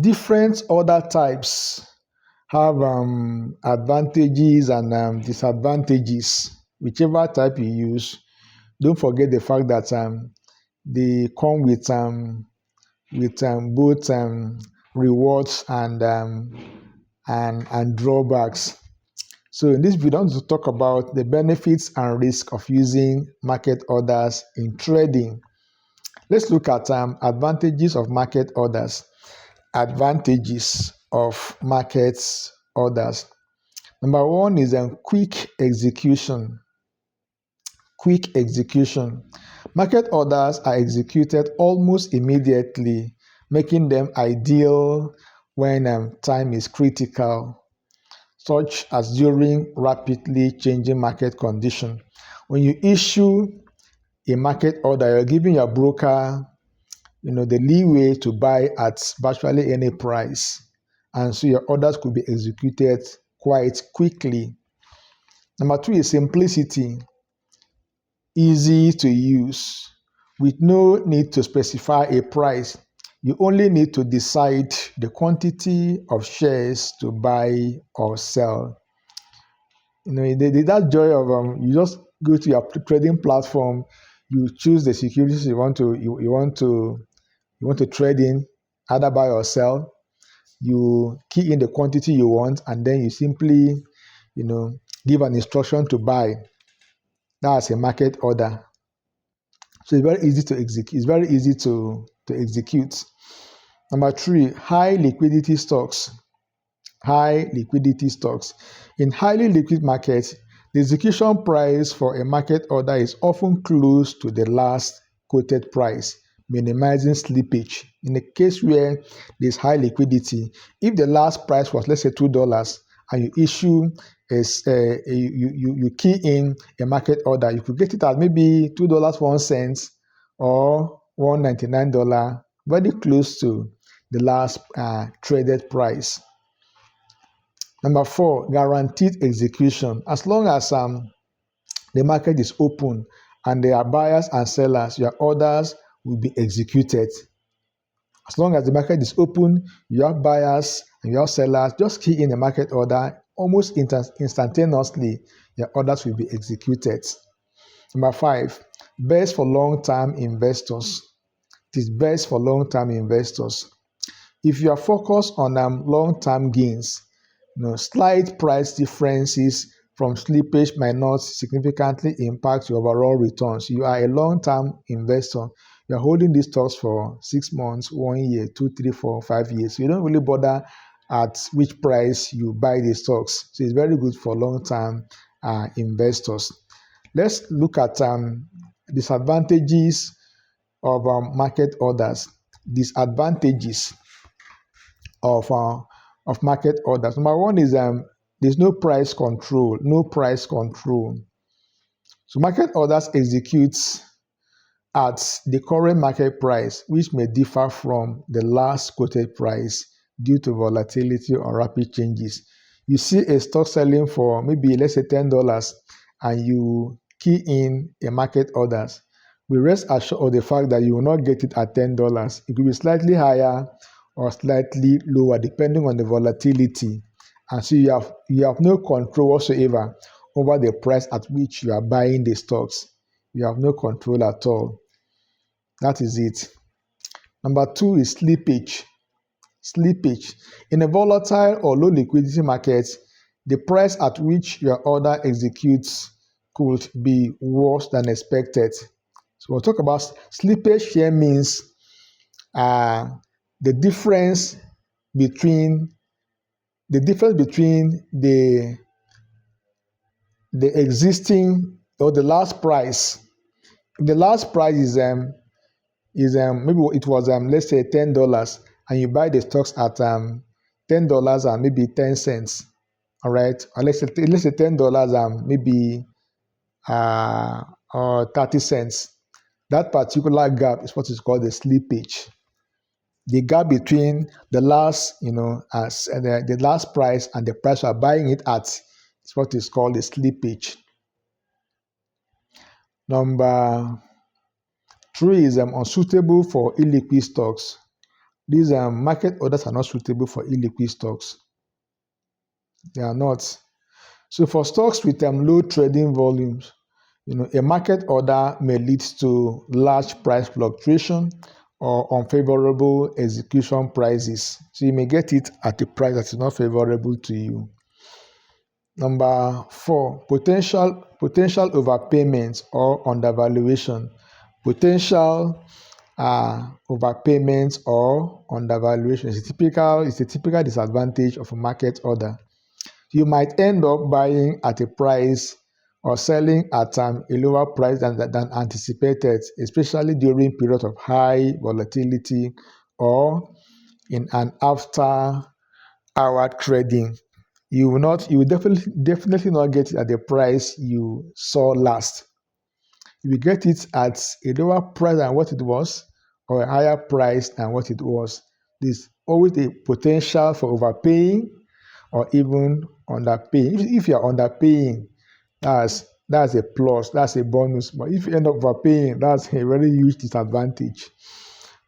Different order types have advantages and disadvantages. Whichever type you use, don't forget the fact that they come with both rewards and drawbacks. So in this video, I want to talk about the benefits and risk of using market orders in trading. Let's look at advantages of market orders. Advantages of market orders. Number one is quick execution. Quick execution. Market orders are executed almost immediately, making them ideal when time is critical, such as during rapidly changing market conditions. When you issue a market order, you're giving your broker, the leeway to buy at virtually any price, and so your orders could be executed quite quickly. Number two is simplicity. Easy to use, with no need to specify a price. You only need to decide the quantity of shares to buy or sell. That joy of you just go to your trading platform, you choose the securities you want to trade in, either buy or sell. You key in the quantity you want, and then you simply, give an instruction to buy. That's a market order. So it's very easy to execute. It's very easy to execute. Number three, high liquidity stocks. High liquidity stocks. In highly liquid markets, the execution price for a market order is often close to the last quoted price, minimizing slippage. In a case where there's high liquidity, if the last price was, let's say, $2, and you issue you key in a market order, you could get it at maybe $2.01 or $1.99, very close to the last traded price. Number four, guaranteed execution. As long as the market is open and there are buyers and sellers, your orders will be executed. As long as the market is open, you have buyers and you have sellers, just key in the market order, almost instantaneously, your orders will be executed. Number five, best for long-term investors. It is best for long-term investors. If you are focused on long-term gains, slight price differences from slippage might not significantly impact your overall returns. You are a long-term investor. You're holding these stocks for 6 months, 1 year, 2, 3, 4, 5 years. So you don't really bother at which price you buy the stocks. So it's very good for long-term investors. Let's look at disadvantages of market orders. Disadvantages of market orders. Number one is there's no price control. No price control. So market orders execute at the current market price, which may differ from the last quoted price due to volatility or rapid changes. You see a stock selling for maybe, let's say, $10, and you key in a market orders. We rest assured of the fact that you will not get it at $10. It could be slightly higher or slightly lower depending on the volatility. And so you have no control whatsoever over the price at which you are buying the stocks. You have no control at all. That is it. Number two is slippage. Slippage. In a volatile or low liquidity market, the price at which your order executes could be worse than expected. So we'll talk about slippage here. Means the difference between the existing or the last price. If the last price is maybe it was let's say $10, and you buy the stocks at $10 and maybe 10 cents. All right, or let's say $10 and maybe or 30 cents. That particular gap is what is called the slippage. The gap between the last, the last price and the price you are buying it at is what is called the slippage. Number three is unsuitable for illiquid stocks. These market orders are not suitable for illiquid stocks. They are not. So for stocks with low trading volumes, a market order may lead to large price fluctuation or unfavorable execution prices. So you may get it at a price that is not favorable to you. Number 4, potential overpayments or undervaluation. Potential overpayments or undervaluation is a typical disadvantage of a market order. You might end up buying at a price or selling at a lower price than anticipated, especially during periods of high volatility or in an after hour trading. You will definitely not get it at the price you saw last. You will get it at a lower price than what it was or a higher price than what it was. There's always a potential for overpaying or even underpaying. If you are underpaying, that's a plus, that's a bonus. But if you end up overpaying, that's a very huge disadvantage.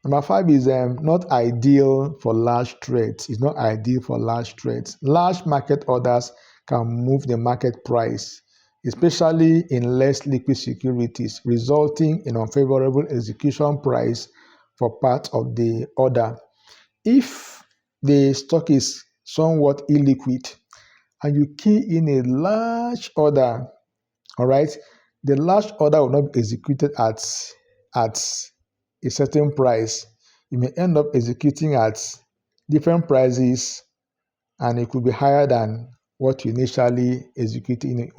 Number 5 is not ideal for large trades. It's not ideal for large trades. Large market orders can move the market price, especially in less liquid securities, resulting in unfavorable execution price for part of the order. If the stock is somewhat illiquid and you key in a large order, all right, the large order will not be executed at a certain price. You may end up executing at different prices, and it could be higher than what you initially executed,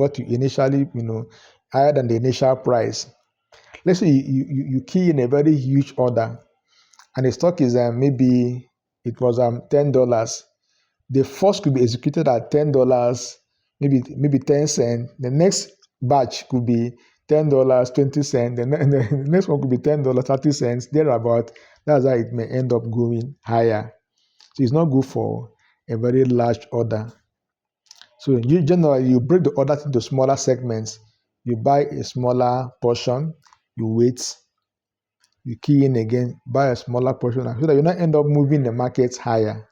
higher than the initial price. Let's say you key in a very huge order, and the stock is maybe it was $10. The first could be executed at $10, maybe 10 cents. The next batch could be $10, 20 cents. The next one could be $10, 30 cents, thereabout. That's how it may end up going higher. So it's not good for a very large order. So you break the order into smaller segments. You buy a smaller portion, you wait, you key in again, buy a smaller portion, so that you not end up moving the markets higher.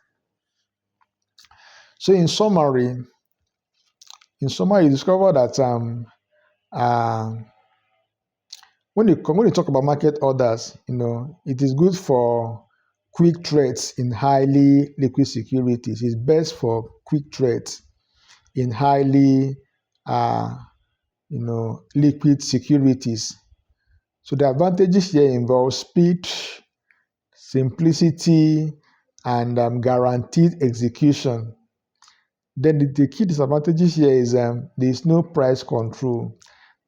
So in summary, you discover that when you talk about market orders, it is good for quick trades in highly liquid securities. It's best for quick trades in highly liquid securities. So the advantages here involve speed, simplicity, and guaranteed execution. Then the key disadvantages here is there is no price control.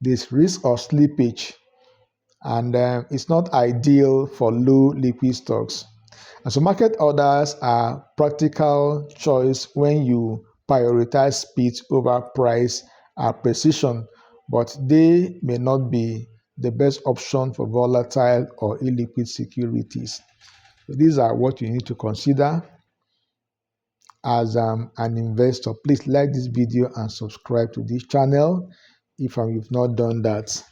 There's risk of slippage, and it's not ideal for low liquid stocks. And so market orders are practical choice when you prioritize speed over price precision, but they may not be the best option for volatile or illiquid securities. So these are what you need to consider as an investor. Please like this video and subscribe to this channel if you've not done that.